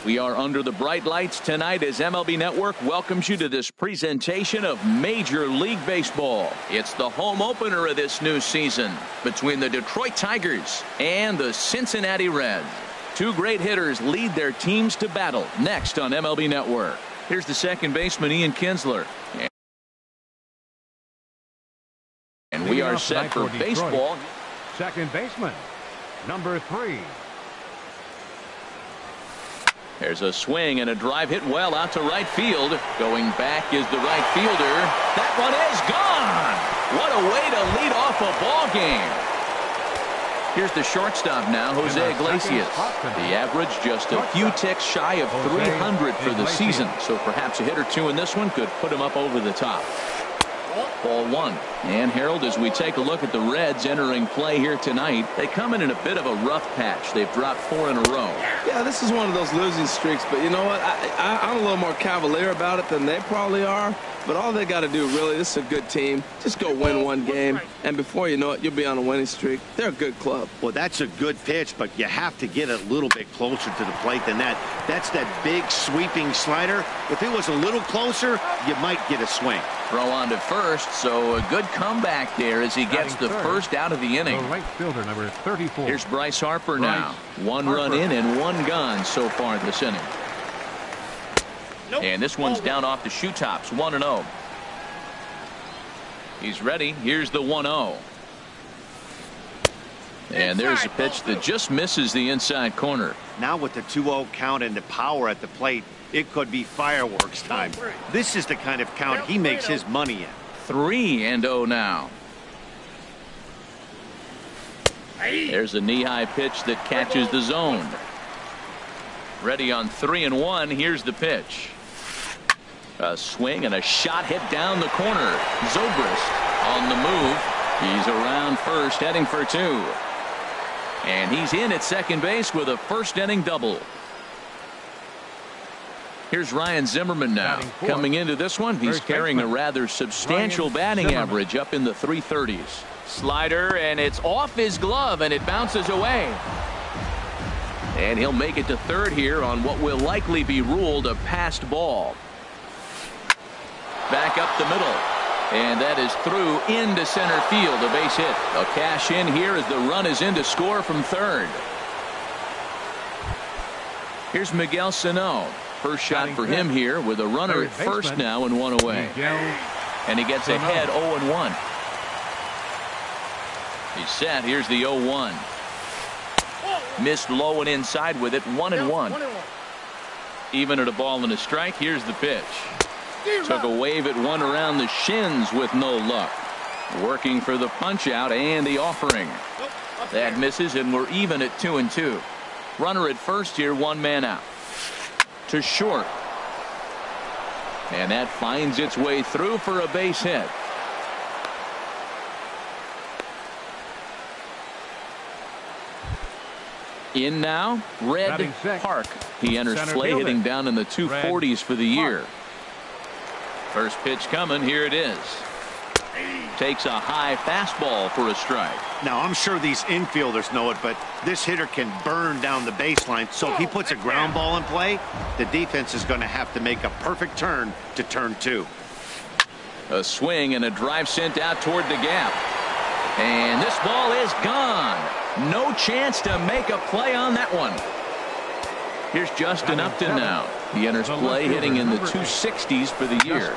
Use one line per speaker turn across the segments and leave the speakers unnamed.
We are under the bright lights tonight as MLB Network welcomes you to this presentation of Major League Baseball. It's the home opener of this new season between the Detroit Tigers and the Cincinnati Reds. Two great hitters lead their teams to battle next on MLB Network. Here's the second baseman, Ian Kinsler. And we are set for baseball.
Second baseman, number 3.
There's a swing and a drive hit well out to right field. Going back is the right fielder. That one is gone. What a way to lead off a ball game. Here's the shortstop now, Jose Iglesias. The average just a few ticks shy of 300 for the season. So perhaps a hit or two in this one could put him up over the top. Ball 1. And Harold, as we take a look at the Reds entering play here tonight, they come in a bit of a rough patch. They've dropped 4 in a row.
Yeah, this is one of those losing streaks, but you know what? I'm a little more cavalier about it than they probably are. But all they got to do, really, this is a good team. Just go win one game, and before you know it, you'll be on a winning streak. They're a good club.
Well, that's a good pitch, but you have to get a little bit closer to the plate than that. That's that big sweeping slider. If it was a little closer, you might get a swing.
Throw on to first, so a good comeback there as he gets the first out of the inning.
The right fielder, number 34.
Here's Bryce Harper now. 1 run in and 1 gone so far this inning. And this one's down off the shoe tops, 1-0. He's ready. Here's the 1-0. And there's a pitch that just misses the inside corner.
Now with the 2-0 count and the power at the plate, it could be fireworks time. This is the kind of count he makes his money in.
3-0 now. There's a knee-high pitch that catches the zone. Ready on 3-1. Here's the pitch. A swing and a shot hit down the corner. Zobrist on the move. He's around first, heading for 2. And he's in at second base with a first inning double. Here's Ryan Zimmerman now. Coming into this one, he's carrying a rather substantial batting average up in the 330s. Slider, and it's off his glove, and it bounces away. And he'll make it to third here on what will likely be ruled a passed ball. Back up the middle. And that is through into center field. A base hit. A cash in here as the run is in to score from third. Here's Miguel Sano. First shot for him here with a runner at first now and 1 away. And he gets ahead 0-1. He's set. Here's the 0-1. Missed low and inside with it. 1-1. Even at a ball and a strike. Here's the pitch. Took a wave at one around the shins with no luck. Working for the punch out and the offering. That misses, and we're even at 2-2. Runner at first here, 1 man out. To short. And that finds its way through for a base hit. In now, Red Park. He enters play hitting down in the 240s for the year. First pitch coming. Here it is. Takes a high fastball for a strike.
Now, I'm sure these infielders know it, but this hitter can burn down the baseline. So if he puts a ground ball in play, the defense is going to have to make a perfect turn to turn 2.
A swing and a drive sent out toward the gap. And this ball is gone. No chance to make a play on that one. Here's Justin Upton now. He enters play hitting in the 260s for the year.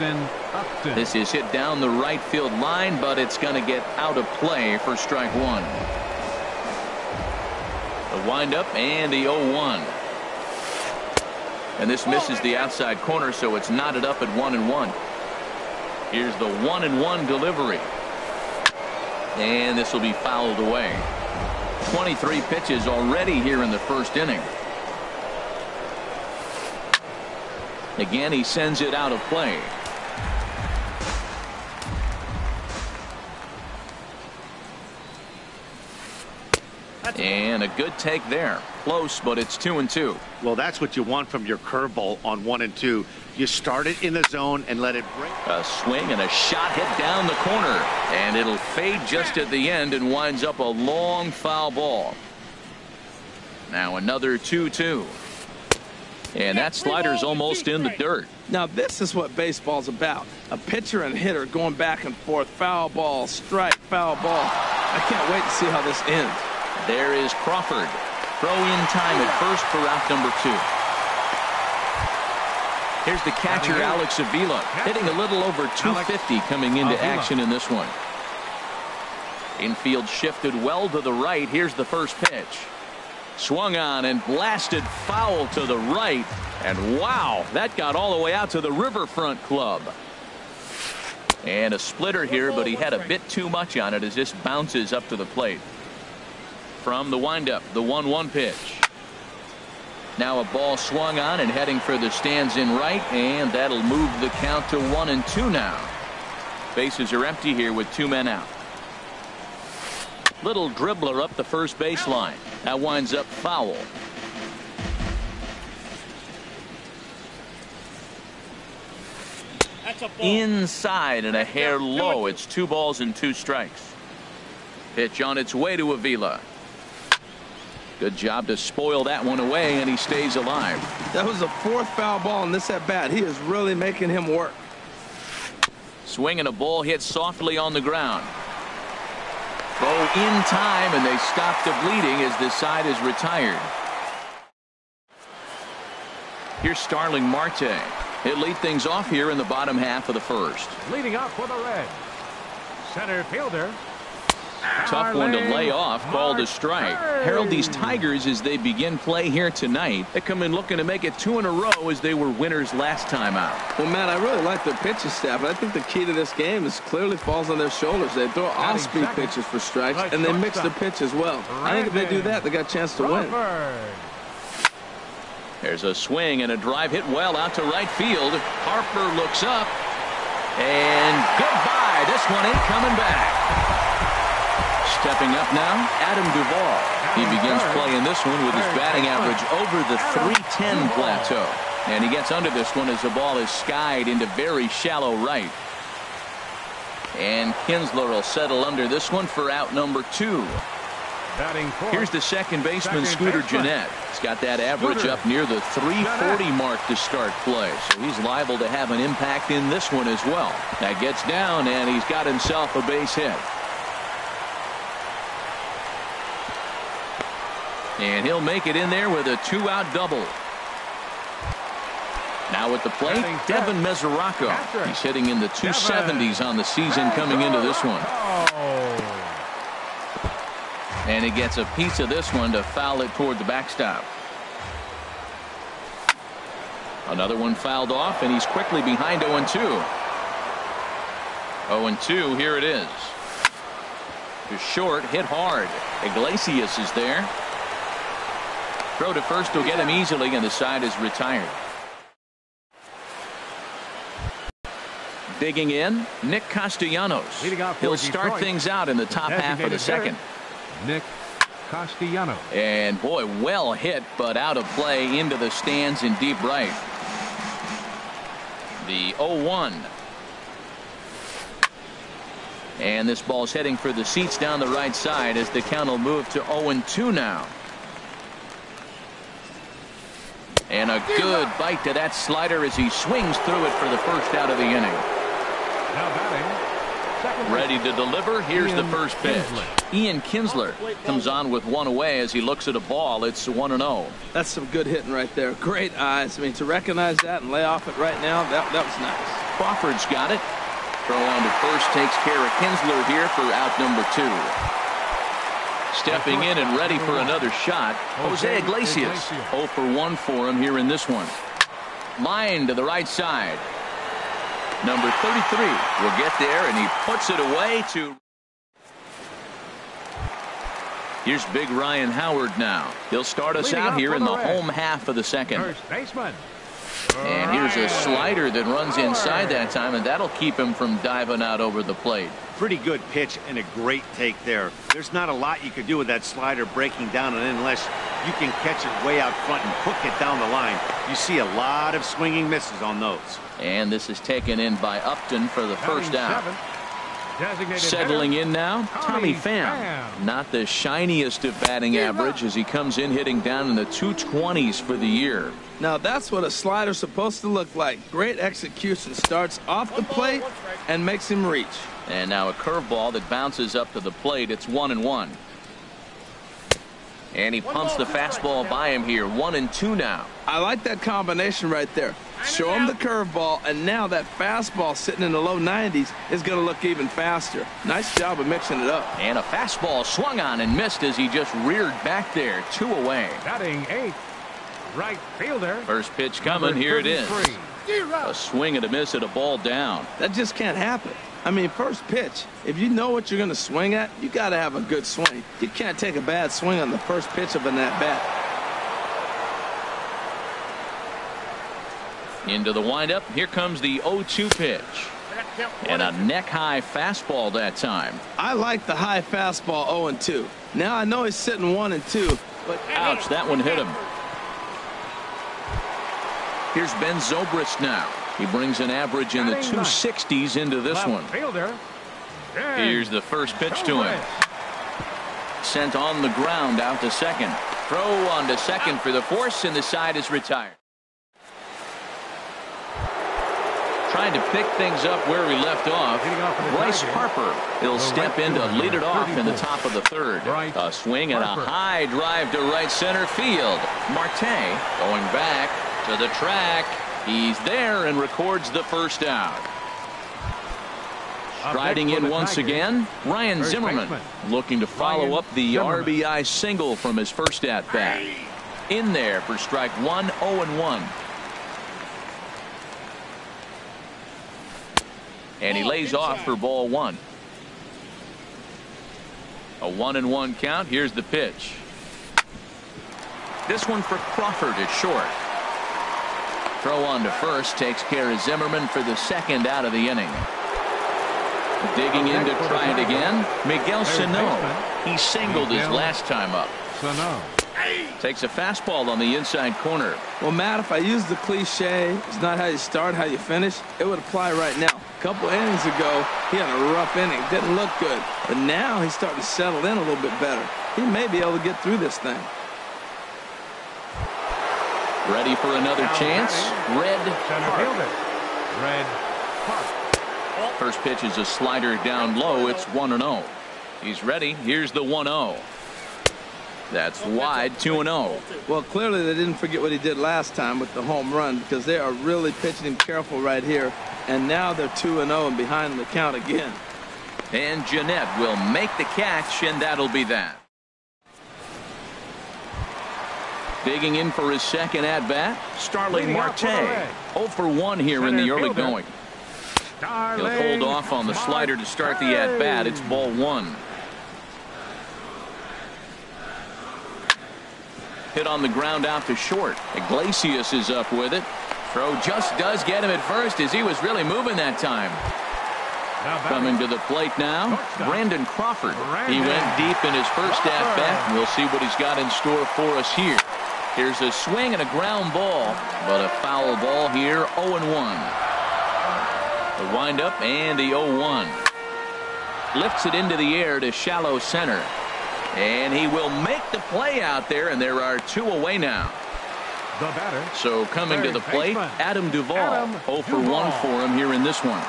This is hit down the right field line, but it's going to get out of play for strike 1. The windup and the 0-1. And this misses the outside corner, so it's knotted up at 1-1. Here's the 1-1 delivery. And this will be fouled away. 23 pitches already here in the first inning. Again, he sends it out of play. And a good take there. Close, but it's 2-2.
Well, that's what you want from your curveball on 1 and 2. You start it in the zone and let it break.
A swing and a shot hit down the corner. And it'll fade just at the end and winds up a long foul ball. Now another 2-2. And that slider's almost in the dirt.
Now this is what baseball's about. A pitcher and hitter going back and forth. Foul ball, strike, foul ball. I can't wait to see how this ends.
There is Crawford. Throw in time at first for out number 2. Here's the catcher, Alex Avila, hitting a little over 250 coming into action in this one. Infield shifted well to the right. Here's the first pitch. Swung on and blasted foul to the right. And wow, that got all the way out to the Riverfront Club. And a splitter here, but he had a bit too much on it as this bounces up to the plate. From the windup, the 1-1 pitch. Now a ball swung on and heading for the stands in right, and that'll move the count to 1-2 now. Bases are empty here with 2 men out. Little dribbler up the first baseline. That winds up foul. Inside and a hair low. It's 2 balls and 2 strikes. Pitch on its way to Avila. Good job to spoil that one away, and he stays alive.
That was the 4th foul ball in this at bat. He is really making him work.
Swinging a ball hit softly on the ground. Throw in time, and they stop the bleeding as this side is retired. Here's Starling Marte. He'll lead things off here in the bottom half of the first.
Leading up for the Reds, center fielder.
Tough one to lay off, called a strike. Herald these Tigers as they begin play here tonight. They come in looking to make it 2 in a row as they were winners last time out.
Well, Matt, I really like their pitching staff, but I think the key to this game is clearly falls on their shoulders. They throw off-speed pitches for strikes, and they mix the pitch as well. I think if they do that, they got a chance to win.
There's a swing and a drive hit well out to right field. Harper looks up, and goodbye. This one ain't coming back. Stepping up now, Adam Duvall. He begins playing this one with his batting average over the .310 plateau. And he gets under this one as the ball is skied into very shallow right. And Kinsler will settle under this one for out number 2. Here's the second baseman, Scooter Gennett. He's got that average up near the .340 mark to start play. So he's liable to have an impact in this one as well. That gets down, and he's got himself a base hit. And he'll make it in there with a 2-out double. Now at the plate, Devin Mesoraco. He's hitting in the 270s on the season coming into this one. And he gets a piece of this one to foul it toward the backstop. Another one fouled off, and he's quickly behind 0-2. 0-2, here it is. To short, hit hard. Iglesias is there. Throw to first will get him easily, and the side is retired. Digging in, Nick Castellanos. He'll start things out in the top half of the second.
Nick Castellanos.
And boy, well hit, but out of play into the stands in deep right. The 0-1. And this ball's heading for the seats down the right side as the count will move to 0-2 now. And a good bite to that slider as he swings through it for the first out of the inning.
Now batting,
ready to deliver. Here's the first pitch. Ian Kinsler comes on with one away as he looks at a ball. It's 1-0.
That's some good hitting right there. Great eyes. I mean, to recognize that and lay off it right now, that was nice.
Crawford's got it. Throw on to first takes care of Kinsler here for out number 2. Stepping in and ready for another shot, Jose Iglesias. 0 for 1 for him here in this one. Line to the right side. Number 33 will get there, and he puts it away to. Here's big Ryan Howard now. He'll start us out here in the home half of the second.
First baseman.
And here's a slider that runs inside that time, and that'll keep him from diving out over the plate.
Pretty good pitch and a great take there. There's not a lot you could do with that slider breaking down, and unless you can catch it way out front and hook it down the line, you see a lot of swinging misses on those.
And this is taken in by Upton for the first out.
Designated
Settling
hitter,
in now, Tommy Pham.
Pham.
Not the shiniest of batting average as he comes in hitting down in the 220s for the year.
Now that's what a slider's supposed to look like. Great execution. Starts off the plate and makes him reach.
And now a curveball that bounces up to the plate. It's 1-1. And he pumps the fastball by him here. 1-2 now.
I like that combination right there. Show him the curveball, and now that fastball sitting in the low 90s is going to look even faster. Nice job of mixing it up.
And a fastball swung on and missed as he just reared back there. 2 away.
Batting 8th, right fielder.
First pitch coming. Here it is. A swing and a miss at a ball down.
That just can't happen. I mean, first pitch, if you know what you're going to swing at, you got to have a good swing. You can't take a bad swing on the first pitch of an at-bat.
Into the windup. Here comes the 0-2 pitch. And a neck-high fastball that time.
I like the high fastball 0-2. Now I know he's sitting 1-2, but
ouch, that one hit him. Here's Ben Zobrist now. He brings an average in the 260s into this one.
Fielder.
Here's the first pitch to him. Sent on the ground out to second. Throw on to second for the force, and the side is retired. Trying to pick things up where we left off. Bryce Harper. He'll step in to lead it off in the top of the third. A swing and a high drive to right center field. Marte going back to the track. He's there and records the first out. Striding in once again, Ryan Zimmerman looking to follow up the RBI single from his first at bat. In there for strike 1, 0-1. And he lays off for ball 1. A 1-1 count. Here's the pitch. This one for Crawford is short. Throw on to first takes care of Zimmerman for the second out of the inning. Digging in to try it again, Miguel Sano. He singled his last time up. Takes a fastball on the inside corner.
Well, Matt, if I use the cliche, it's not how you start, how you finish, it would apply right now. A couple innings ago, he had a rough inning. Didn't look good. But now he's starting to settle in a little bit better. He may be able to get through this thing.
Ready for another chance. Red Park. First pitch is a slider down low. It's 1-0. He's ready. Here's the 1-0. That's wide. 2-0.
Well, clearly they didn't forget what he did last time with the home run, because they are really pitching him careful right here. And now they're 2-0 and behind the count again.
And Jeanette will make the catch, and that'll be that. Digging in for his second at-bat, Starling Marte. 0 for 1 here in the early going. He'll hold off on the slider to start the at-bat. It's ball 1. Hit on the ground out to short. Iglesias is up with it. Throw just does get him at first as he was really moving that time. Coming to the plate now, Brandon Crawford. He went deep in his first at-bat, and we'll see what he's got in store for us here. Here's a swing and a ground ball, but a foul ball here, 0-1. The windup and the 0-1. Lifts it into the air to shallow center. And he will make the play out there, and there are 2 away now.
The batter.
So coming to the plate, Adam Duvall. 0 for 1 for him here in this one.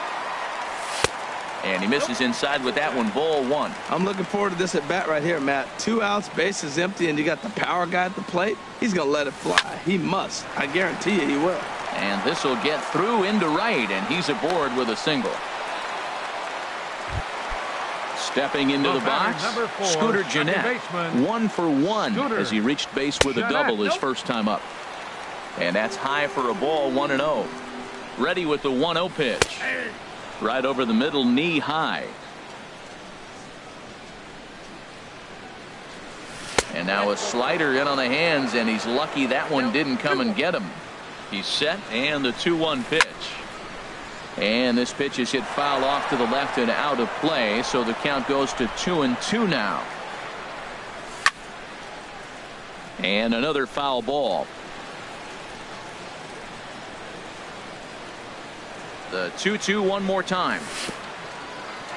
And he misses inside with that one, ball 1.
I'm looking forward to this at bat right here, Matt. 2 outs, bases empty, and you got the power guy at the plate. He's going to let it fly. He must. I guarantee you he will.
And this will get through into right, and he's aboard with a single. Stepping into the box, Scooter Jeanette. 1 for 1 as he reached base with a double his first time up. And that's high for a ball, 1-0. Ready with the 1-0 pitch. Right over the middle, knee high. And now a slider in on the hands, and he's lucky that one didn't come and get him. He's set, and the 2-1 pitch. And this pitch is hit foul off to the left and out of play, so the count goes to 2-2 now. And another foul ball. The 2-2 one more time.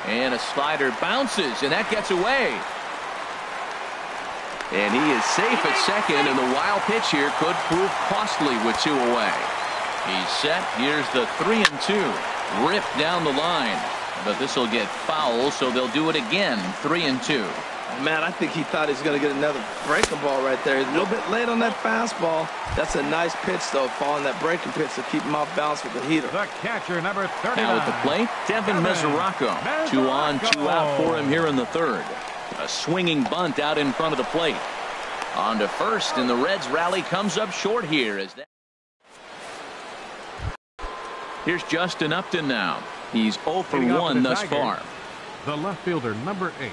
And a slider bounces, and that gets away. And he is safe at second, and the wild pitch here could prove costly with 2 away. He's set. Here's the 3-2. Ripped down the line. But this will get foul, so they'll do it again. 3-2.
Man, I think he thought he was going to get another breaking ball right there. He's a little bit late on that fastball. That's a nice pitch, though, following that breaking pitch to keep him off balance with the heater.
The catcher, number 39.
Now at the plate, Devin Mesoraco. 2 on, 2 out for him here in the third. A swinging bunt out in front of the plate. On to first, and the Reds rally comes up short here. Here's Justin Upton now. He's 0 for 1 thus far.
The left fielder, number 8.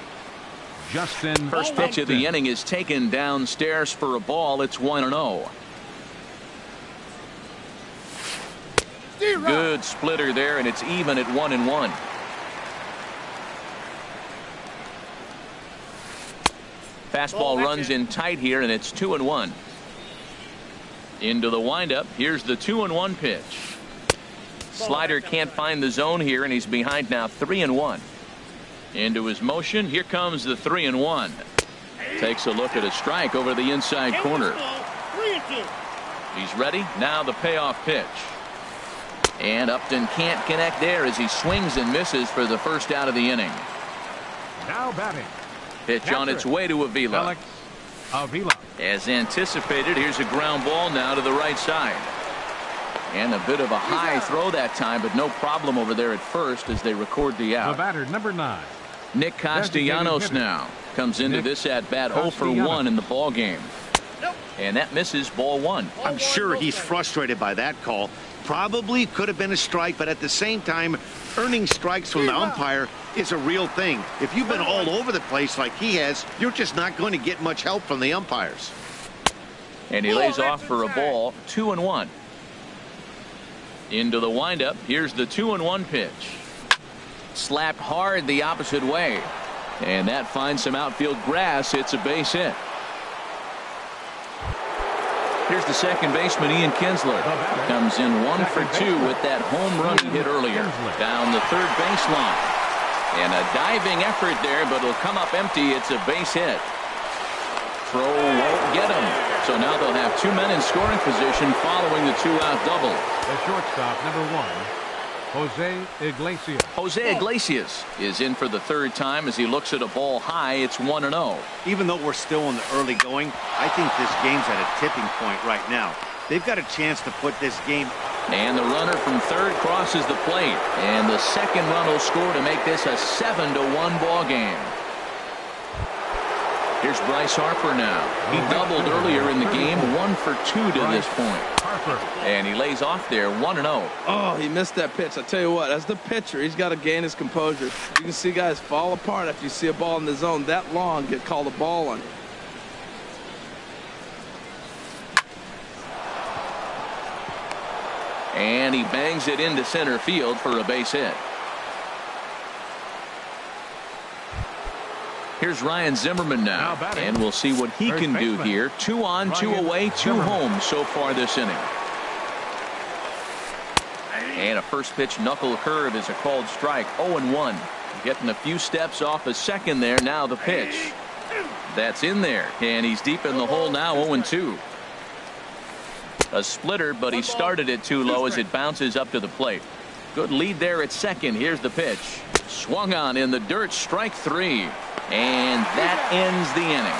Justin
First pitch of the inning is taken downstairs for a ball. It's 1-0. Good splitter there, and it's even at 1-1. Fastball runs in tight here, and it's 2-1. Into the windup. Here's the 2-1 pitch. Slider can't find the zone here, and he's behind now 3-1. Into his motion. Here comes the 3-1. Takes a look at a strike over the inside corner. He's ready. Now the payoff pitch. And Upton can't connect there as he swings and misses for the first out of the inning.
now batting.
Pitch on its way to Avila. As anticipated, here's a ground ball now to the right side. And a bit of a high throw that time, but no problem over there at first as they record the out.
The batter, number 9.
Nick Castellanos now comes into this at bat 0 for 1 in the ball game. And that misses ball 1.
I'm sure he's frustrated by that call. Probably could have been a strike, but at the same time, earning strikes from the umpire is a real thing. If you've been all over the place like he has, you're just not going to get much help from the umpires.
And he lays off for a ball. 2-1. Into the windup. Here's the 2-1 pitch. Slapped hard the opposite way. And that finds some outfield grass. It's a base hit. Here's the second baseman, Ian Kinsler. Comes in 1 for 2 with that home run he hit earlier. Down the third baseline. And a diving effort there, but it'll come up empty. It's a base hit. Throw won't get him. So now they'll have 2 men in scoring position following the 2-out double.
The shortstop, number 1, Jose Iglesias.
Jose Iglesias is in for the third time as he looks at a ball high. It's 1-0.
Even though we're still in the early going, I think this game's at a tipping point right now. They've got a chance to put this game.
And the runner from third crosses the plate. And the second run will score to make this a 7-1 ball game. Here's Bryce Harper now. He doubled earlier in the game. 1 for 2 to this point. And he lays off there 1-0.
Oh, he missed that pitch. I tell you what, as the pitcher, he's got to gain his composure. You can see guys fall apart after you see a ball in the zone that long get called a ball on you.
And he bangs it into center field for a base hit. Here's Ryan Zimmerman now, and we'll see what he can do here. 2 on, 2 away, 2 home so far this inning. And a first pitch knuckle curve is a called strike. 0-1. Getting a few steps off a second there. Now the pitch. That's in there, and he's deep in the hole now. 0-2. A splitter, but he started it too low as it bounces up to the plate. Good lead there at second. Here's the pitch. Swung on in the dirt. Strike 3. And that ends the inning.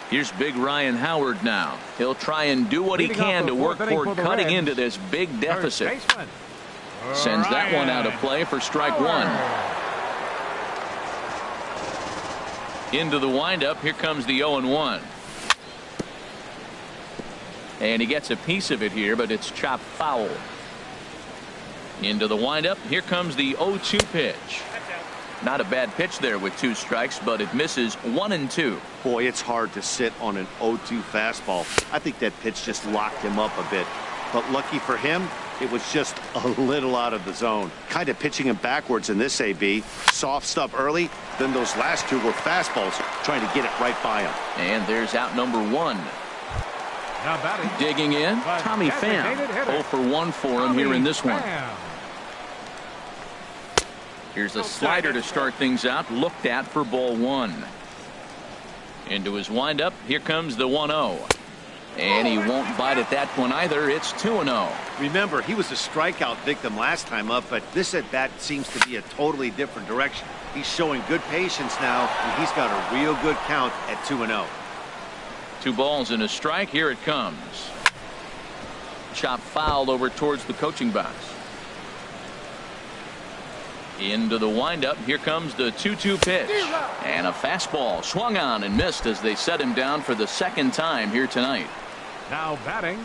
Here's big Ryan Howard now. He'll try and do what he can to work toward cutting into this big deficit. Sends that one out of play for strike 1. Into the windup. Here comes the 0-1. And he gets a piece of it here, but it's chopped foul. Into the windup. Here comes the 0-2 pitch. Not a bad pitch there with 2 strikes, but it misses 1-2.
Boy, it's hard to sit on an 0-2 fastball. I think that pitch just locked him up a bit. But lucky for him, it was just a little out of the zone. Kind of pitching him backwards in this AB. Soft stuff early, then those last 2 were fastballs, trying to get it right by him.
And there's out number 1.
Now batting.
Digging in, Tommy Pham. 0 for 1 for him here in this one. Here's a slider to start things out, looked at for ball one. Into his windup, here comes the 1-0. And he won't bite at that one either. It's 2-0.
Remember, he was a strikeout victim last time up, but this at bat seems to be a totally different direction. He's showing good patience now, and he's got a real good count at 2-0.
2 balls and a strike. Here it comes. Chop foul over towards the coaching box. Into the windup. Here comes the 2-2 pitch. And a fastball swung on and missed as they set him down for the second time here tonight.
Now batting,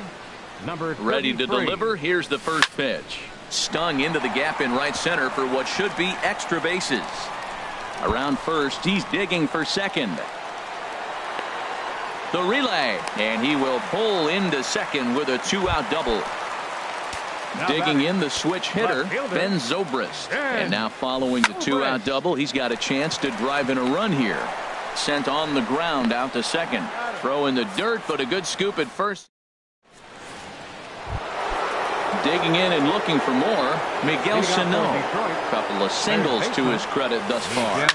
number 33.
Ready to deliver. Here's the first pitch. Stung into the gap in right center for what should be extra bases. Around first, he's digging for second. The relay, and he will pull into second with a 2-out double.
Now
Digging
batting,
in the switch hitter,
fielder,
Ben Zobrist. And now following the
Zobrist.
2-out double, he's got a chance to drive in a run here. Sent on the ground out to second. Throw in the dirt, but a good scoop at first. Digging in and looking for more, Miguel Sano. Couple of singles to his credit thus far.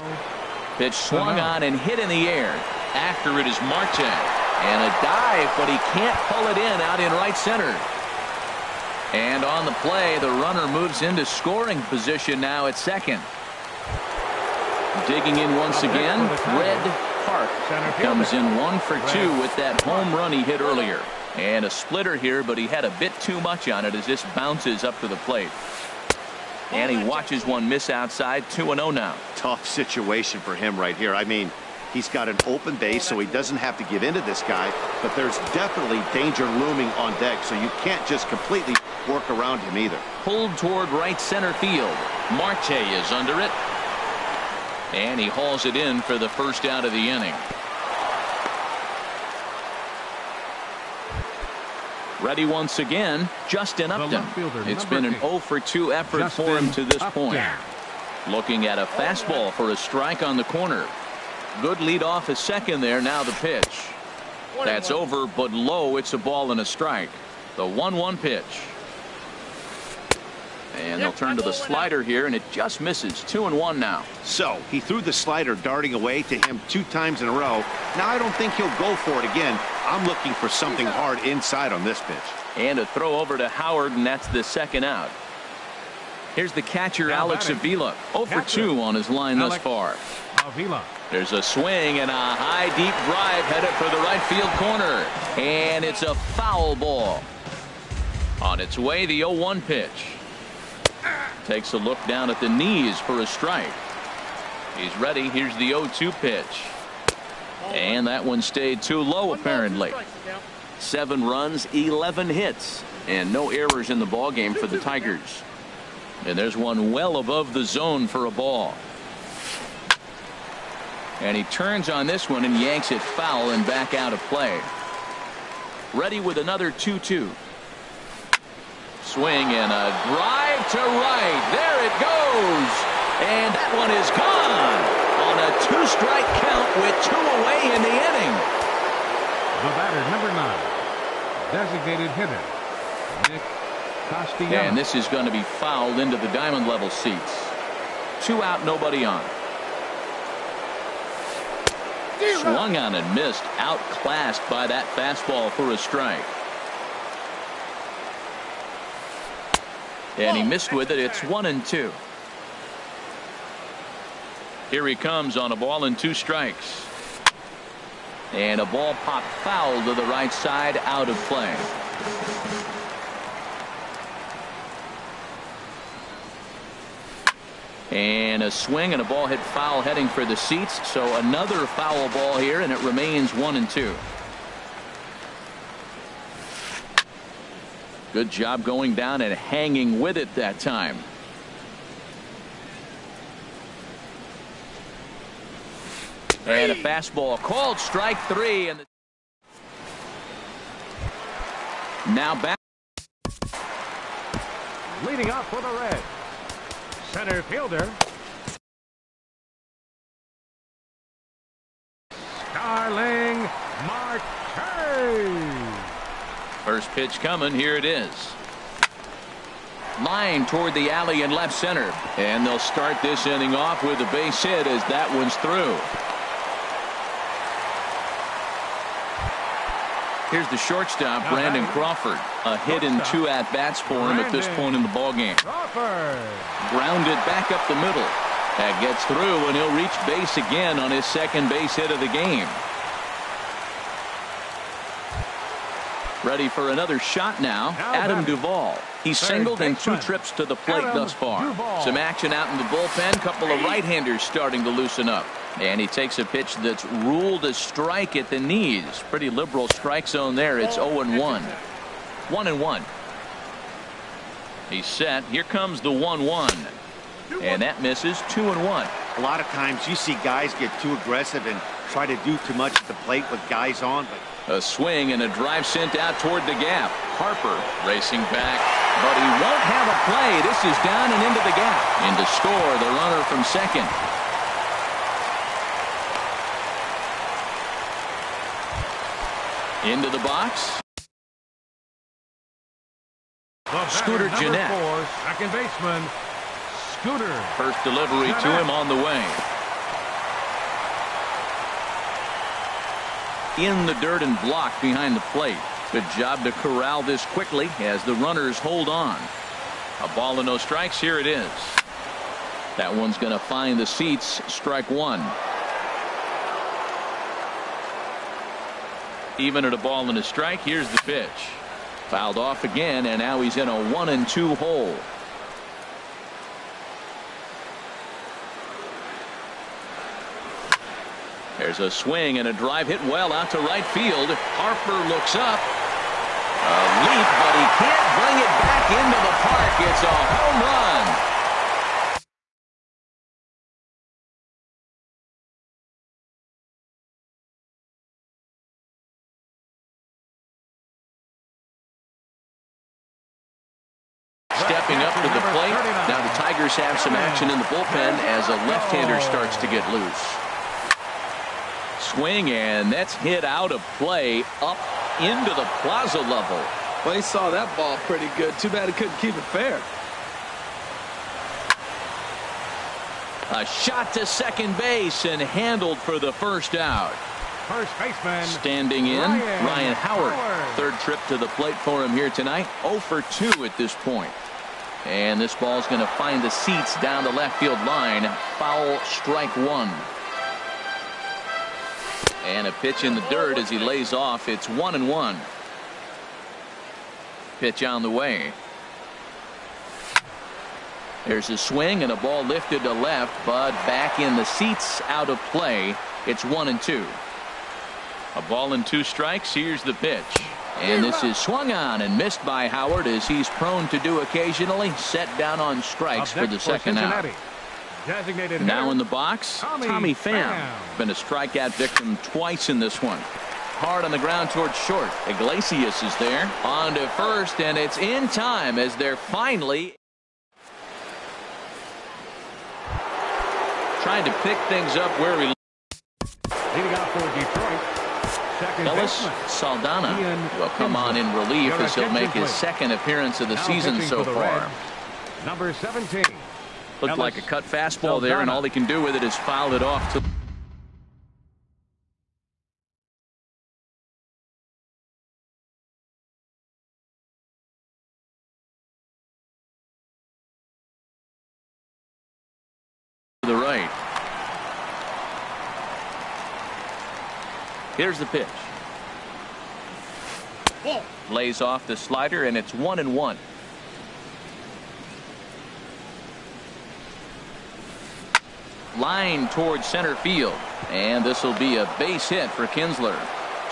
Pitch swung on and hit in the air. After it is Marte. And a dive, but he can't pull it in out in right center. And on the play, the runner moves into scoring position now at second. Digging in once again, Red Park comes in 1 for 2 with that home run he hit earlier. And a splitter here, but he had a bit too much on it as this bounces up to the plate. And he watches one miss outside. 2-0 now.
Tough situation for him right here. I mean, he's got an open base, so he doesn't have to give in to this guy, but there's definitely danger looming on deck, so you can't just completely work around him either.
Pulled toward right center field. Marte is under it. And he hauls it in for the first out of the inning. Ready once again, Justin Upton. It's been an 0 for 2 effort for him to this point. Looking at a fastball for a strike on the corner. Good lead off at second there. Now the pitch. That's over, but low. It's a ball and a strike. The 1-1 pitch. And they'll turn to the slider here, and it just misses. 2-1 now.
So he threw the slider darting away to him 2 times in a row. Now I don't think he'll go for it again. I'm looking for something hard inside on this pitch.
And a throw over to Howard, and that's the second out. Here's the catcher, Alex Avila. 0 for 2 on his line thus far.
Avila.
There's a swing and a high deep drive headed for the right field corner. And it's a foul ball. On its way, the 0-1 pitch. Takes a look down at the knees for a strike. He's ready. Here's the 0-2 pitch. And that one stayed too low apparently. 7 runs, 11 hits, and no errors in the ball game for the Tigers. And there's one well above the zone for a ball. And he turns on this one and yanks it foul and back out of play. Ready with another 2-2. Swing and a drive to right. There it goes. And that one is gone on a 2-strike count with 2 away in the inning.
The batter, number 9, designated hitter, Nick Castellanos.
And this is going to be fouled into the diamond level seats. 2 out, nobody on. Swung on and missed. Outclassed by that fastball for a strike. And he missed with it. It's 1-2. Here he comes on a ball and 2 strikes. And a ball popped foul to the right side, out of play. And a swing and a ball hit foul heading for the seats. So another foul ball here, and it remains 1-2. Good job going down and hanging with it that time. And a fastball called strike 3. And now back.
Leading off for the Reds, center fielder, Starling Marte.
First pitch coming. Here it is. Line toward the alley in left center. And they'll start this inning off with a base hit as that one's through. Here's the shortstop, Brandon Crawford. A hit and 2 at-bats for him at this point in the ballgame. Grounded back up the middle. That gets through, and he'll reach base again on his second base hit of the game. Ready for another shot now, Adam Duvall. He's singled in 2 trips to the plate thus far. Some action out in the bullpen. Couple of right-handers starting to loosen up. And he takes a pitch that's ruled a strike at the knees. Pretty liberal strike zone there. It's 0-1. 1-1. He's set. Here comes the 1-1. And that misses. 2-1.
A lot of times you see guys get too aggressive and try to do too much at the plate with guys on. But
a swing and a drive sent out toward the gap. Harper racing back, but he won't have a play. This is down and into the gap. In to score the runner from second. Into the box. Scooter Jeanette.
Second baseman, Scooter.
First delivery to him on the way. In the dirt and blocked behind the plate. Good job to corral this quickly as the runners hold on. A ball and no strikes. Here it is. That one's going to find the seats. Strike one. Even at a ball and a strike. Here's the pitch. Fouled off again, and now he's in a 1-2 hole. There's a swing and a drive hit well out to right field. Harper looks up. A leap, but he can't bring it back into the park. It's a home run. Stepping up to the plate. Now the Tigers have some action in the bullpen as a left-hander starts to get loose. Swing, and that's hit out of play up into the plaza level.
Well, he saw that ball pretty good. Too bad he couldn't keep it fair.
A shot to second base and handled for the first out.
First baseman
standing in, Ryan Howard. Third trip to the plate for him here tonight. 0 for 2 at this point. And this ball's going to find the seats down the left field line. Foul, strike one. And a pitch in the dirt as he lays off. It's 1-1. Pitch on the way. There's a swing and a ball lifted to left, but back in the seats, out of play. It's 1-2. A ball and 2 strikes. Here's the pitch. And this is swung on and missed by Howard, as he's prone to do occasionally. Set down on strikes for the second out. Now in the box, Tommy Pham. Been a strikeout victim twice in this one. Hard on the ground towards short. Iglesias is there. On to first, and it's in time as they're finally trying to pick things up where we
leading out for Detroit.
Ellis Saldana will come on in relief as he'll make his second appearance of the season so far.
Number 17.
Looked like a cut fastball there, and all he can do with it is foul it off to the right. Here's the pitch. Lays off the slider, and it's 1-1. Line towards center field, and this will be a base hit for Kinsler.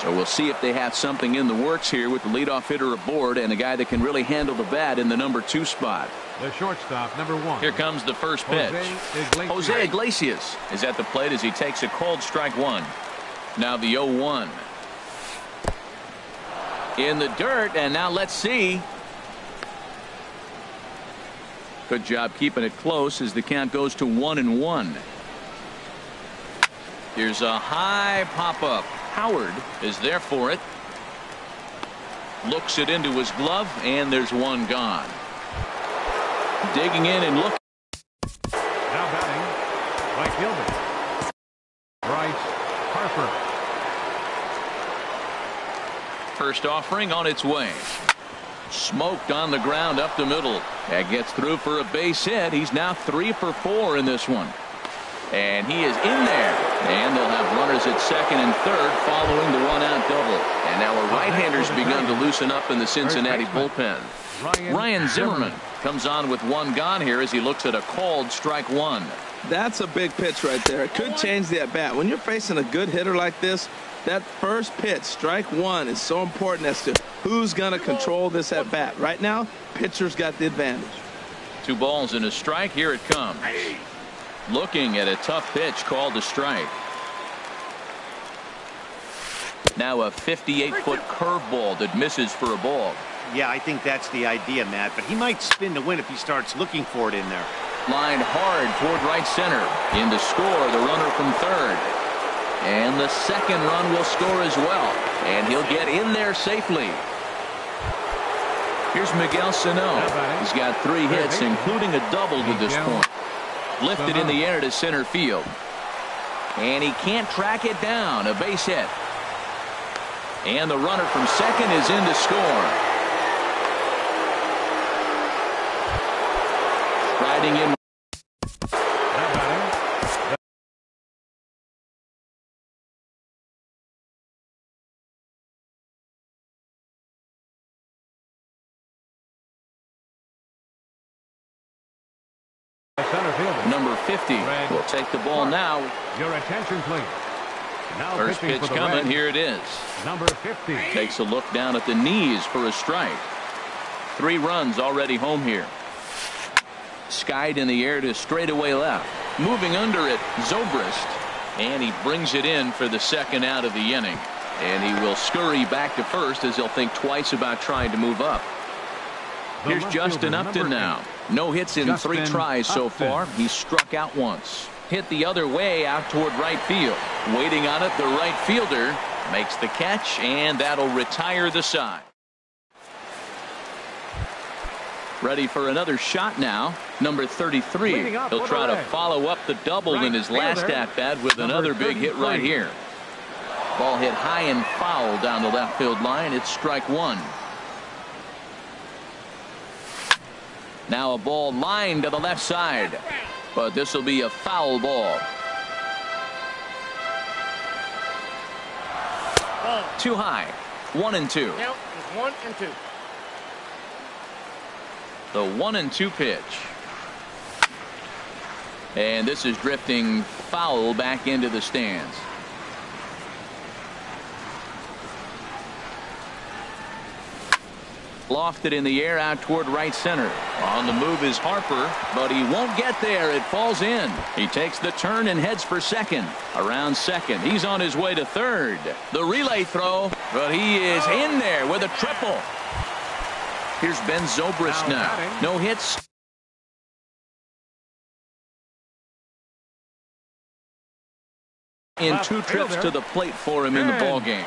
So we'll see if they have something in the works here with the leadoff hitter aboard and a guy that can really handle the bat in the number 2 spot.
The shortstop, number 1.
Here comes the first pitch. Jose Iglesias is at the plate as he takes a cold strike one. Now the 0-1. In the dirt, and now let's see. Good job keeping it close as the count goes to 1-1. Here's a high pop-up. Howard is there for it. Looks it into his glove, and there's one gone. Digging in and looking.
Now batting, right fielder, Bryce Harper.
First offering on its way. Smoked on the ground up the middle. That gets through for a base hit. He's now 3 for 4 in this one. And he is in there. And they'll have runners at second and third following the one-out double. And now a right-hander's begun to loosen up in the Cincinnati bullpen. Ryan Zimmerman comes on with one gone here as he looks at a called strike one.
That's a big pitch right there. It could change the at-bat. When you're facing a good hitter like this, that first pitch, strike one, is so important as to who's going to control this at-bat. Right now, pitcher's got the advantage.
2 balls and a strike. Here it comes. Looking at a tough pitch called a strike. Now a 58-foot curveball that misses for a ball.
Yeah, I think that's the idea, Matt, but he might spin to win if he starts looking for it in there.
Lined hard toward right center. In to score, the runner from third. And the second run will score as well. And he'll get in there safely. Here's Miguel Sano. He's got 3 hits, including a double to this point. Lifted in the air to center field. And he can't track it down. A base hit. And the runner from second is in to score. Riding in. Number 50 will take the ball now.
Your attention, please. Now
First pitch coming.
Reds.
Here it is.
Number 50
takes a look down at the knees for a strike. 3 runs already home here. Skied in the air to straightaway left. Moving under it, Zobrist. And he brings it in for the second out of the inning. And he will scurry back to first as he'll think twice about trying to move up. Here's Justin Upton now. No hits in 3 tries so far. He's struck out once. Hit the other way out toward right field. Waiting on it, the right fielder makes the catch, and that'll retire the side. Ready for another shot now. Number 33. He'll try to follow up the double in his last at-bat with another big hit right here. Ball hit high and foul down the left field line. It's strike one. Now a ball lined to the left side. But this will be a foul ball. Too high. 1-2.
Now it's 1-2.
The 1-2 pitch. And this is drifting foul back into the stands. Lofted in the air out toward right center. On the move is Harper, but he won't get there. It falls in. He takes the turn and heads for second. Around second. He's on his way to third. The relay throw, but he is in there with a triple. Here's Ben Zobrist now. No hits. In 2 trips to the plate for him in the ballgame.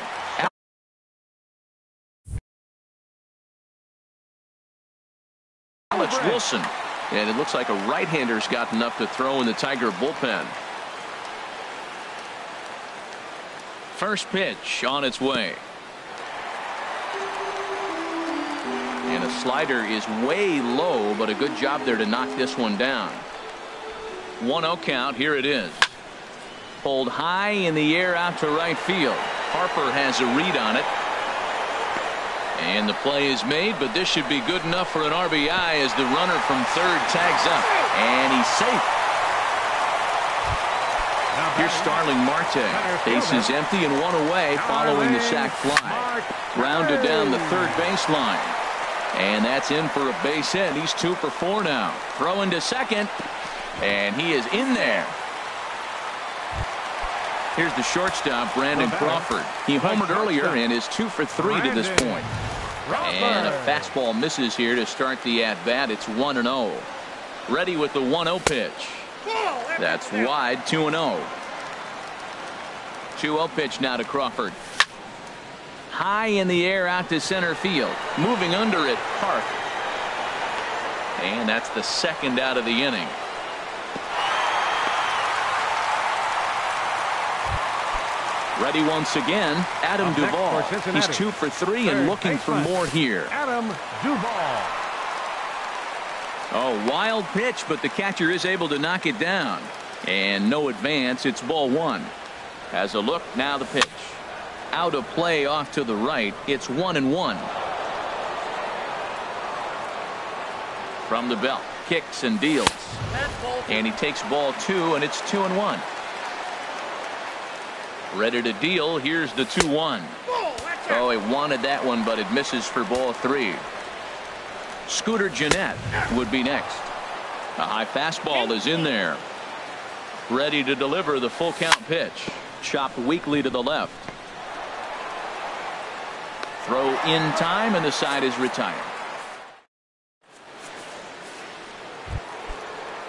Alex Wilson, and it looks like a right-hander's got enough to throw in the Tiger bullpen. First pitch on its way. And a slider is way low, but a good job there to knock this one down. 1-0 count. Here it is. Pulled high in the air out to right field. Harper has a read on it. And the play is made, but this should be good enough for an RBI as the runner from third tags up. And he's safe. Here's Starling Marte. Base is empty and 1 away following the sac fly. Grounded down the third baseline. And that's in for a base hit. He's 2 for 4 now. Throwing to second. And he is in there. Here's the shortstop, Brandon Crawford. He homered earlier and is 2 for 3 to this point. And a fastball misses here to start the at-bat. It's 1-0. Ready with the 1-0 pitch. That's wide. 2-0. 2-0 pitch now to Crawford. High in the air out to center field. Moving under it, Park. And that's the second out of the inning. Ready once again, Adam Duvall. He's 2 for 3 and looking for more here.
Adam Duvall.
Oh, wild pitch, but the catcher is able to knock it down. And no advance. It's ball 1. Has a look. Now the pitch. Out of play off to the right. It's 1-1. From the belt. Kicks and deals. And he takes ball 2, and it's 2-1. Ready to deal. Here's the 2-1. Oh, he wanted that one, but it misses for ball 3. Scooter Gennett would be next. A high fastball is in there. Ready to deliver the full count pitch. Chopped weakly to the left. Throw in time, and the side is retired.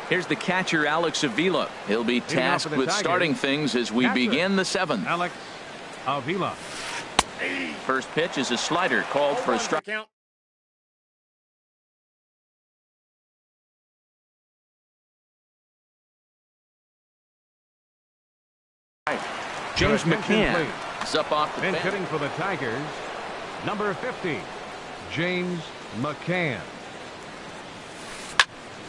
Here's the catcher, Alex Avila. He'll be tasked with starting things as we begin the 7th.
Alex Avila.
First pitch is a slider called for a strike. James McCann is up off the bench.
Hitting for the Tigers, number 50, James McCann.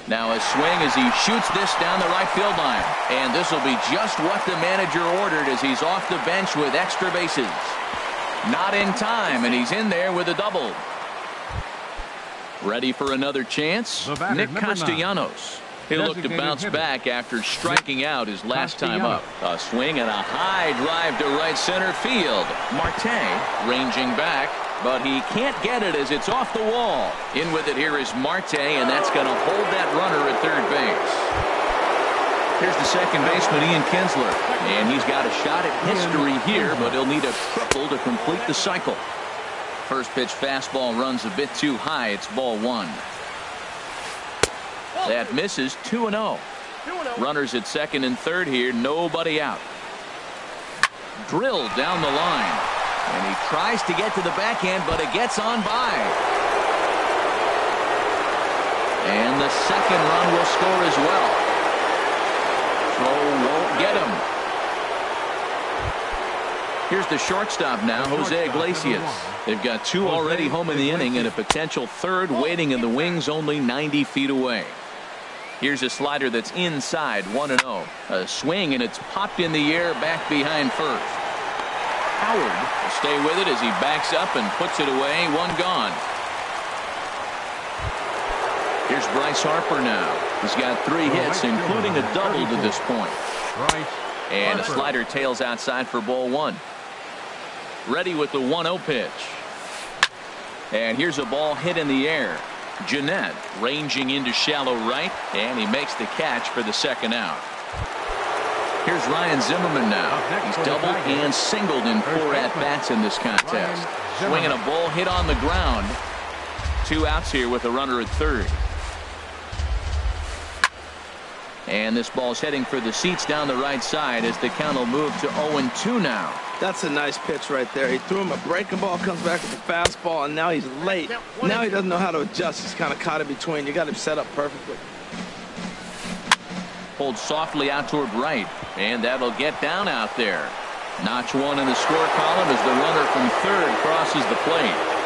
Now a swing as he shoots this down the right field line. And this will be just what the manager ordered as he's off the bench with extra bases. Not in time, and he's in there with a double. Ready for another chance? Nick Castellanos. He'll look to bounce back after striking out his last time up. A swing and a high drive to right center field. Marte ranging back, but he can't get it as it's off the wall. In with it here is Marte, and that's going to hold that runner at third base. Here's the second baseman, Ian Kinsler, and he's got a shot at history here, but he'll need a triple to complete the cycle. First pitch fastball runs a bit too high. It's ball 1. That misses. 2-0. Runners at second and third here. Nobody out. Drilled down the line. And he tries to get to the backhand, but it gets on by. And the second run will score as well. Throw won't get him. Here's the shortstop now, Jose Iglesias. They've got 2 already home in the inning and a potential third waiting in the wings only 90 feet away. Here's a slider that's inside, 1-0. A swing, and it's popped in the air back behind first. Howard will stay with it as he backs up and puts it away. 1 gone. Here's Bryce Harper now. He's got 3 hits, including a double to this point. And a slider tails outside for ball 1. Ready with the 1-0 pitch. And here's a ball hit in the air. Gennett ranging into shallow right, and he makes the catch for the second out. Here's Ryan Zimmerman now. He's doubled and singled in 4 at-bats in this contest. Swinging a ball hit on the ground. 2 outs here with a runner at third. And this ball's heading for the seats down the right side as the count will move to 0-2 now.
That's a nice pitch right there. He threw him a breaking ball, comes back with a fastball, and now he's late. Now he doesn't know how to adjust. He's kind of caught in between. You got him set up perfectly.
Pulled softly out toward right, and that'll get down out there. Notch 1 in the score column as the runner from third crosses the plate.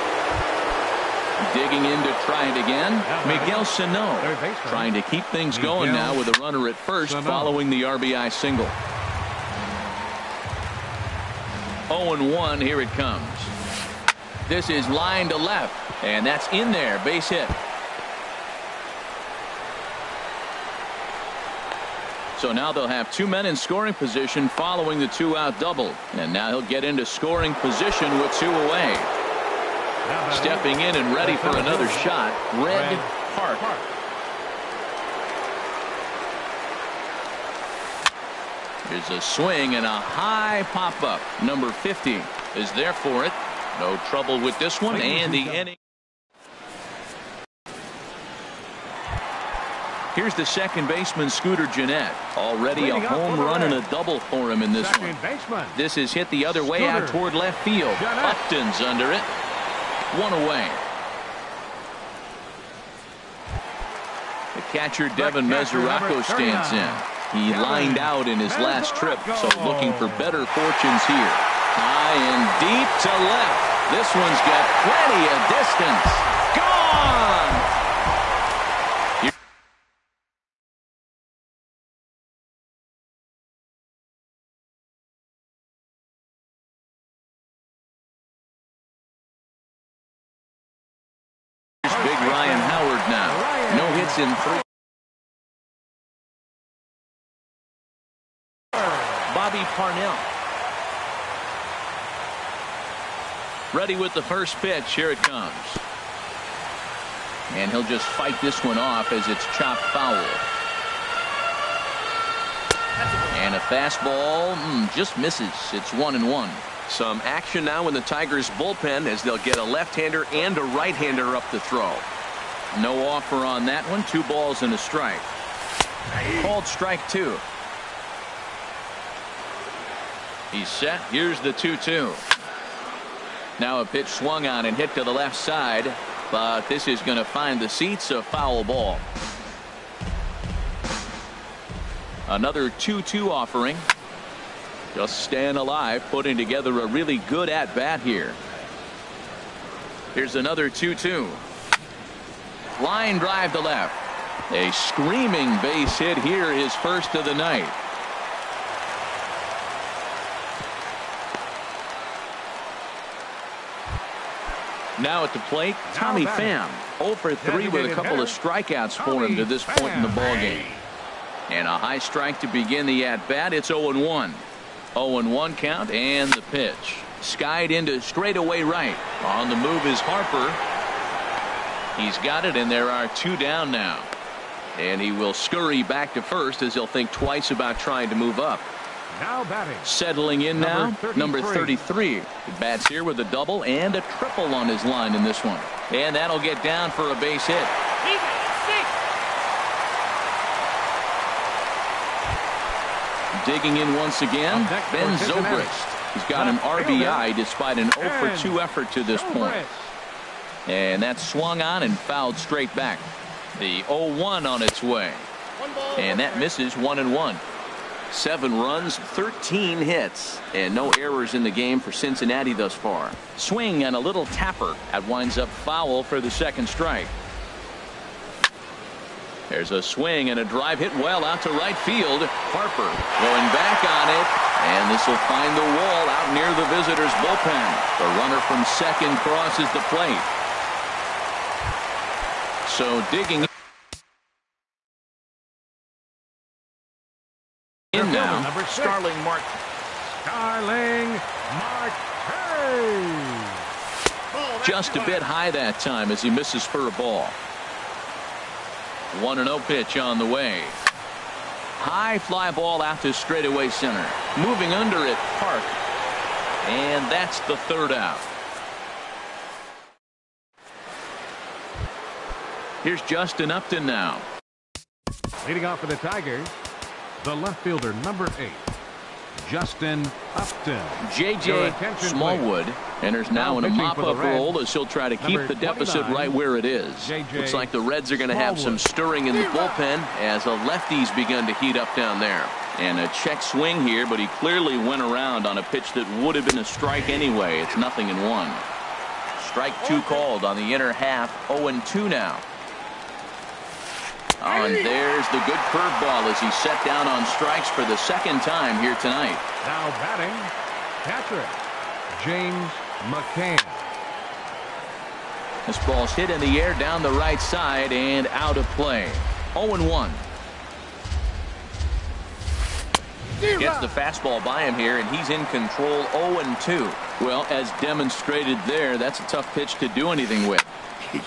Digging in to try it again, Miguel Sano trying to keep things going now with a runner at first following the RBI single. 0-1, here it comes. This is line to left, and that's in there, base hit. So now they'll have 2 men in scoring position following the 2-out double, and now he'll get into scoring position with 2 away. Stepping in and ready for another shot, Red Hart. Here's a swing and a high pop-up. Number 50 is there for it. No trouble with this one, and the inning. Here's the second baseman, Scooter Gennett. Already a home run and a double for him in this one. This is hit the other way out toward left field. Upton's under it. 1 away. catcher Devin Mesoraco stands in. He lined out in his last trip, so looking for better fortunes here. High and deep to left. This one's got plenty of distance. Gone! Big Ryan Howard now. No hits in 3. Bobby Parnell. Ready with the first pitch. Here it comes. And he'll just fight this one off as it's chopped foul. And a fastball just misses. It's 1-1.
Some action now in the Tigers bullpen as they'll get a left-hander and a right-hander up to throw.
No offer on that one. 2 balls and a strike. Called strike 2. He's set. Here's the 2-2. Now a pitch swung on and hit to the left side, but this is going to find the seats. A foul ball. Another 2-2 offering. Just staying alive, putting together a really good at-bat here. Here's another 2-2. Line drive to left. A screaming base hit here, his first of the night. Now at the plate, Tommy Pham. 0 for 3 with a couple of strikeouts for him to this point in the ballgame. And a high strike to begin the at-bat. It's 0-1. 0-1 count and the pitch. Skied into straightaway right. On the move is Harper. He's got it, and there are 2 down now. And he will scurry back to first as he'll think twice about trying to move up.
Now batting.
Settling in now, number 33. He bats here with a double and a triple on his line in this one. And that'll get down for a base hit. Digging in once again, Ben Zobrist. He's got an RBI despite an 0 for 2 effort to this point. And that's swung on and fouled straight back. The 0-1 on its way. And that misses 1-1. 7 runs, 13 hits, and no errors in the game for Cincinnati thus far. Swing and a little tapper. That winds up foul for the second strike. There's a swing and a drive hit well out to right field. Harper going back on it, and this will find the wall out near the visitors' bullpen. The runner from second crosses the plate. So digging in now, Starling Marte. Just a bit high that time as he misses for a ball. 1-0 pitch on the way. High fly ball out to straightaway center. Moving under it, Park. And that's the 3rd out. Here's Justin Upton now.
Leading off for the Tigers, the left fielder, number 8, Justin Upton.
J.J. Smallwood enters now in a mop-up role as he'll try to keep the deficit right where it is. Looks like the Reds are going to have some stirring in the bullpen as the lefties begun to heat up down there. And a check swing here, but he clearly went around on a pitch that would have been a strike anyway. It's 0-1. Strike 2 called on the inner half. 0-2 now. Oh, and there's the good curveball as he set down on strikes for the second time here tonight.
Now batting, catcher, James McCann.
This ball's hit in the air down the right side and out of play. 0-1. Gets the fastball by him here, and he's in control. 0-2. Well, as demonstrated there, that's a tough pitch to do anything with.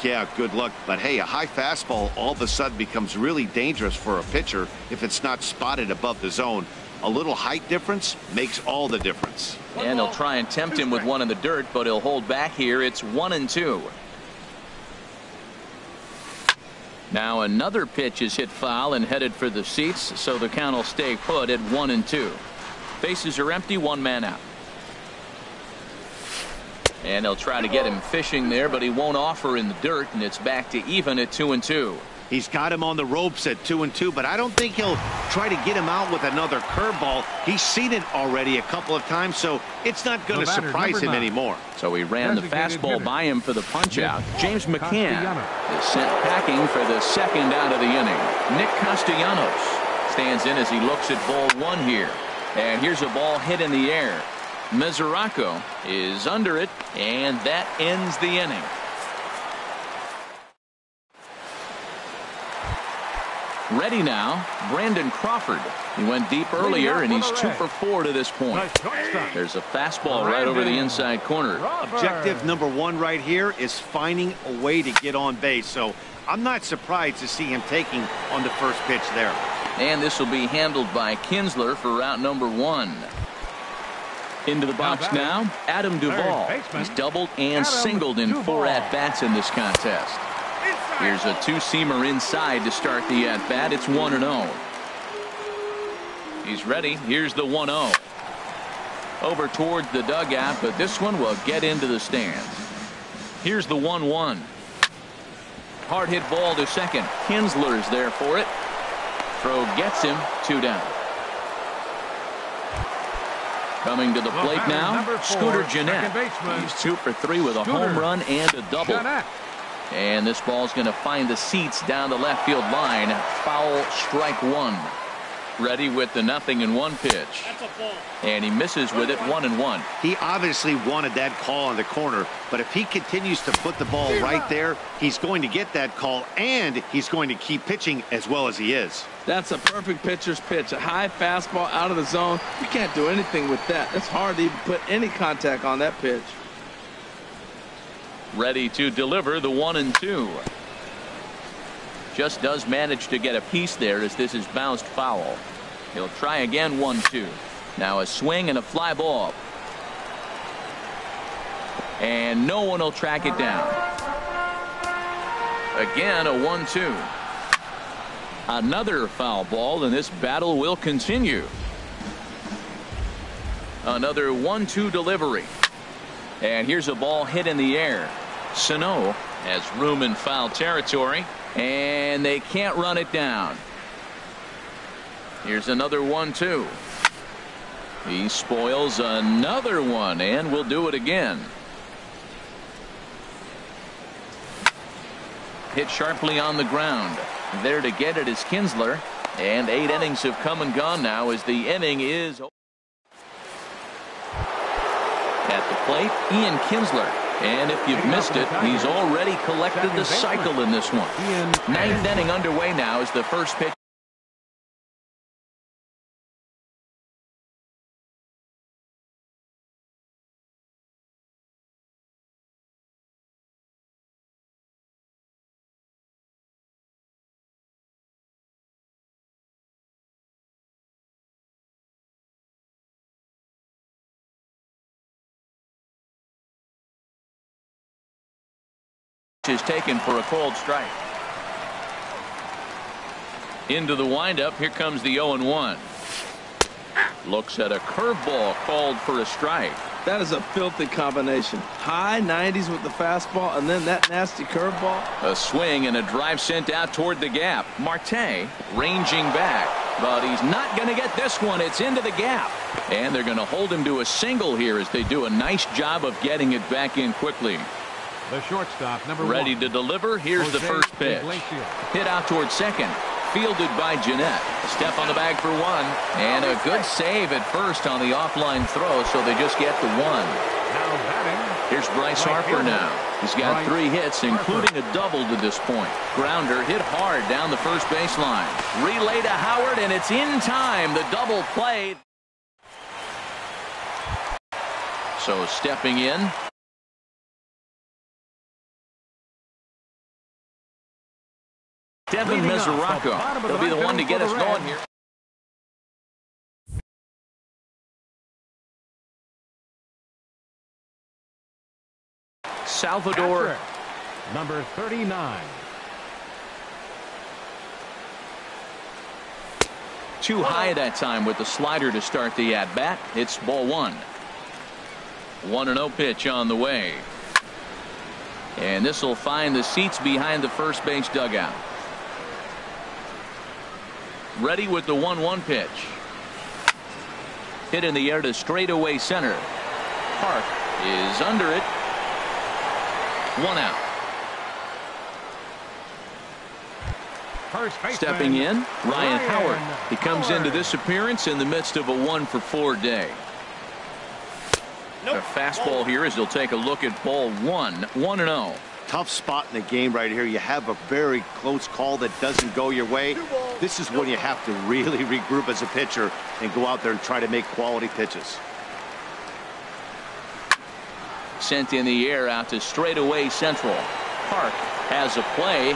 Yeah, good luck. But hey, a high fastball all of a sudden becomes really dangerous for a pitcher if it's not spotted above the zone. A little height difference makes all the difference.
And they'll try and tempt him with one in the dirt, but he'll hold back here. It's 1-2. Now another pitch is hit foul and headed for the seats, so the count will stay put at 1-2. Bases are empty, 1 man out. And they'll try to get him fishing there, but he won't offer in the dirt, and it's back to even at 2-2.
He's got him on the ropes at 2-2, but I don't think he'll try to get him out with another curveball. He's seen it already a couple of times, so it's not going to surprise him anymore.
So he ran the fastball by him for the punch-out. James McCann is sent packing for the second out of the inning. Nick Castellanos stands in as he looks at ball one here. And here's a ball hit in the air. Mesoraco is under it, and that ends the inning. Ready now, Brandon Crawford. He went deep earlier, and he's 2 for 4 to this point. There's a fastball right over the inside corner.
Objective number 1 right here is finding a way to get on base. So I'm not surprised to see him taking on the first pitch there.
And this will be handled by Kinsler for route number 1. Into the box now, Adam Duvall. He's doubled and singled in 4 at-bats in this contest. Here's a two-seamer inside to start the at-bat. It's 1-0. He's ready. Here's the 1-0. Over towards the dugout, but this one will get into the stands. Here's the 1-1. Hard hit ball to second. Kinsler's there for it. Throw gets him. 2 down. Coming to the plate now, Scooter Gennett. He's 2 for 3 with a home run and a double. And this ball's going to find the seats down the left field line. Foul, strike 1. Ready with the 0-1 pitch. And he misses with it. 1-1.
He obviously wanted that call on the corner, but if he continues to put the ball right there, he's going to get that call, and he's going to keep pitching as well as he is.
That's a perfect pitcher's pitch. A high fastball out of the zone. You can't do anything with that. It's hard to even put any contact on that pitch.
Ready to deliver the 1-2. Just does manage to get a piece there as this is bounced foul. He'll try again. 1-2. Now a swing and a fly ball. And no one will track it down. Again a 1-2. Another foul ball, and this battle will continue. Another 1-2 delivery. And here's a ball hit in the air. Sano has room in foul territory, and they can't run it down. Here's another 1-2. He spoils another one, and will do it again. Hit sharply on the ground. There to get it is Kinsler, and 8 innings have come and gone now as the inning is at the plate. Ian Kinsler. And if you've missed it, he's already collected the cycle in this one. 9th inning underway now as the first pitch. Is taken for a cold strike. Into the windup. Here comes the 0-1. Looks at a curveball called for a strike.
That is a filthy combination. High 90s with the fastball and then that nasty curveball.
A swing and a drive sent out toward the gap. Marte ranging back, but he's not going to get this one. It's into the gap, and they're going to hold him to a single here as they do a nice job of getting it back in quickly.
The shortstop, number 1.
Ready to deliver. Here's the first pitch. Hit out towards second. Fielded by Gennett. Step on the bag for 1. And a good save at first on the offline throw, so they just get the 1.
Now batting.
Here's Bryce Harper now. He's got 3 hits, including a double to this point. Grounder hit hard down the first baseline. Relay to Howard, and it's in time. The double play. So stepping in. Devin Mesoraco. He'll be the one to get us going here. Salvador.
Number 39.
Too high that time with the slider to start the at-bat. It's ball 1. 1-0 pitch on the way. And this will find the seats behind the first base dugout. ready with the 1-1 pitch. Hit in the air to straightaway center. Park is under it. 1 out. Stepping in, Ryan Howard. He comes into this appearance in the midst of a 1-for-4 day. A fastball here as he'll take a look at ball 1. 1-0.
Tough spot in the game right here. You have a very close call that doesn't go your way. This is when you have to really regroup as a pitcher and go out there and try to make quality pitches.
Sent in the air out to straightaway central. Park has a play.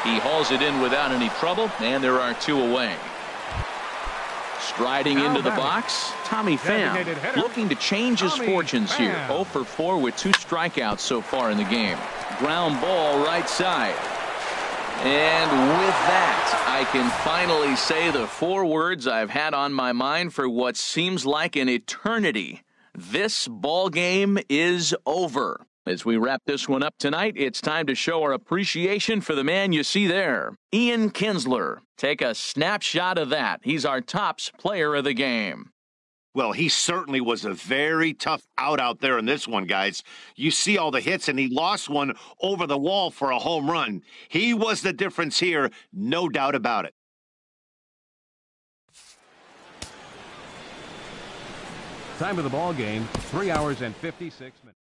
He hauls it in without any trouble, and there are 2 away. Striding into the box, Tommy Pham looking to change his fortunes here. 0-for-4 with 2 strikeouts so far in the game. Ground ball right side. And with that, I can finally say the 4 words I've had on my mind for what seems like an eternity. This ball game is over. As we wrap this one up tonight, it's time to show our appreciation for the man you see there, Ian Kinsler. Take a snapshot of that. He's our tops player of the game.
Well, he certainly was a very tough out there in this one, guys. You see all the hits, and he lost one over the wall for a home run. He was the difference here, no doubt about it.
Time of the ball game, 3 hours and 56 minutes.